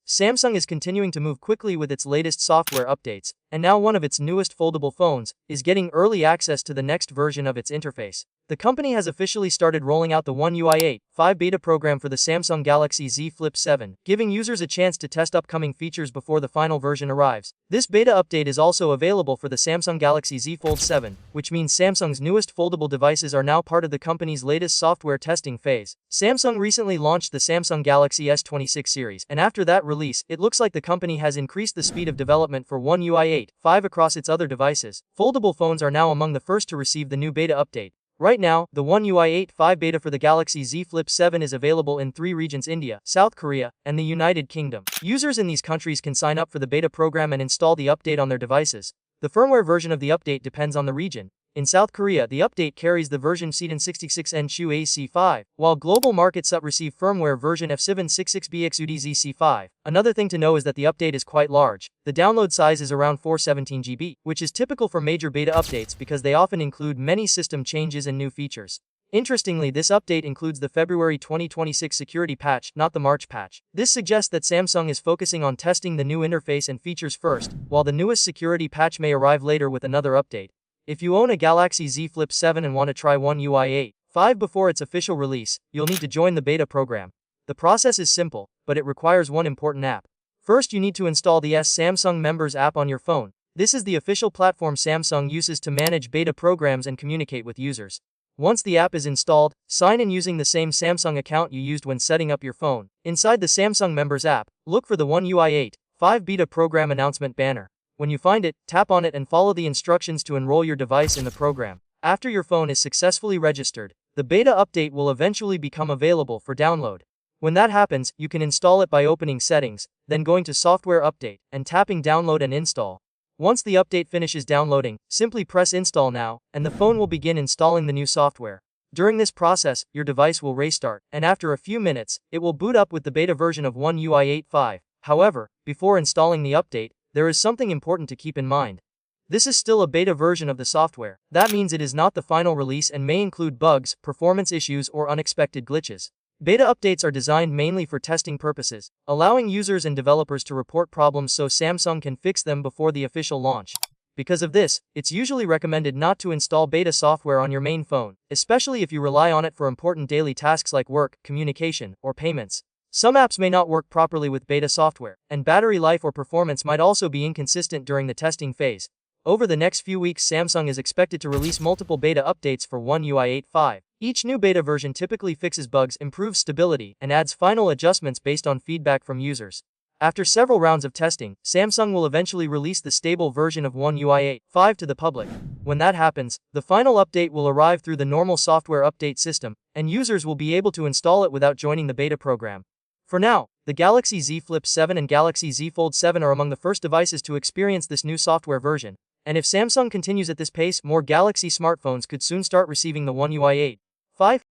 Samsung is continuing to move quickly with its latest software updates, and now one of its newest foldable phones is getting early access to the next version of its interface. The company has officially started rolling out the One UI 8.5 beta program for the Samsung Galaxy Z Flip 7, giving users a chance to test upcoming features before the final version arrives. This beta update is also available for the Samsung Galaxy Z Fold 7, which means Samsung's newest foldable devices are now part of the company's latest software testing phase. Samsung recently launched the Samsung Galaxy S26 series, and after that release, it looks like the company has increased the speed of development for One UI 8.5 across its other devices. Foldable phones are now among the first to receive the new beta update. Right now, the One UI 8.5 beta for the Galaxy Z Flip 7 is available in 3 regions: India, South Korea, and the United Kingdom. Users in these countries can sign up for the beta program and install the update on their devices. The firmware version of the update depends on the region. In South Korea, the update carries the version Ceton 66N Chu AC5, while global markets receive firmware version F766BXUDZC5. Another thing to know is that the update is quite large. The download size is around 417 GB, which is typical for major beta updates because they often include many system changes and new features. Interestingly, this update includes the February 2026 security patch, not the March patch. This suggests that Samsung is focusing on testing the new interface and features first, while the newest security patch may arrive later with another update. If you own a Galaxy Z Flip 7 and want to try One UI 8.5 before its official release, you'll need to join the beta program. The process is simple, but it requires one important app. First, you need to install the Samsung Members app on your phone. This is the official platform Samsung uses to manage beta programs and communicate with users. Once the app is installed, sign in using the same Samsung account you used when setting up your phone. Inside the Samsung Members app, look for the One UI 8.5 beta program announcement banner. When you find it, tap on it and follow the instructions to enroll your device in the program. After your phone is successfully registered, the beta update will eventually become available for download. When that happens, you can install it by opening Settings, then going to Software Update, and tapping Download and Install. Once the update finishes downloading, simply press Install Now, and the phone will begin installing the new software. During this process, your device will restart, and after a few minutes, it will boot up with the beta version of One UI 8.5. However, before installing the update, there is something important to keep in mind. This is still a beta version of the software. That means it is not the final release and may include bugs, performance issues, or unexpected glitches. Beta updates are designed mainly for testing purposes, allowing users and developers to report problems so Samsung can fix them before the official launch. Because of this, it's usually recommended not to install beta software on your main phone, especially if you rely on it for important daily tasks like work, communication, or payments. Some apps may not work properly with beta software, and battery life or performance might also be inconsistent during the testing phase. Over the next few weeks, Samsung is expected to release multiple beta updates for One UI 8.5. Each new beta version typically fixes bugs, improves stability, and adds final adjustments based on feedback from users. After several rounds of testing, Samsung will eventually release the stable version of One UI 8.5 to the public. When that happens, the final update will arrive through the normal software update system, and users will be able to install it without joining the beta program. For now, the Galaxy Z Flip 7 and Galaxy Z Fold 7 are among the first devices to experience this new software version. And if Samsung continues at this pace, more Galaxy smartphones could soon start receiving the One UI 8.5.